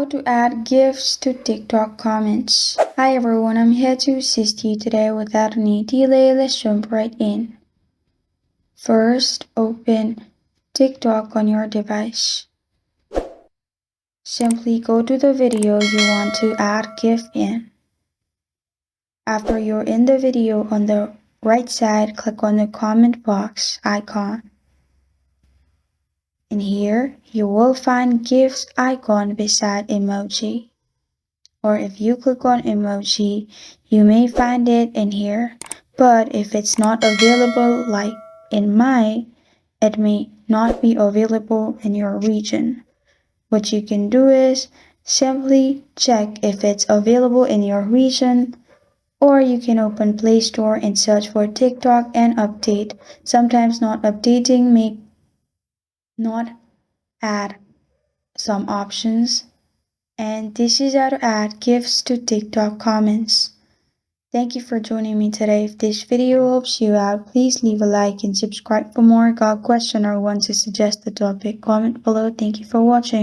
How to add GIFs to TikTok comments. Hi everyone, I'm here to assist you today without any delay. Let's jump right in. First, open TikTok on your device. Simply go to the video you want to add GIF in. After you're in the video, on the right side, click on the comment box icon. In here, you will find GIFs icon beside emoji. Or if you click on emoji, you may find it in here. But if it's not available, like in mine, it may not be available in your region. What you can do is simply check if it's available in your region, or you can open Play Store and search for TikTok and update. Sometimes not updating may not add some options. And this is how to add GIFs to TikTok comments. Thank you for joining me today. If this video helps you out, please leave a like and subscribe for more. Got a question or want to suggest a topic? Comment below. Thank you for watching.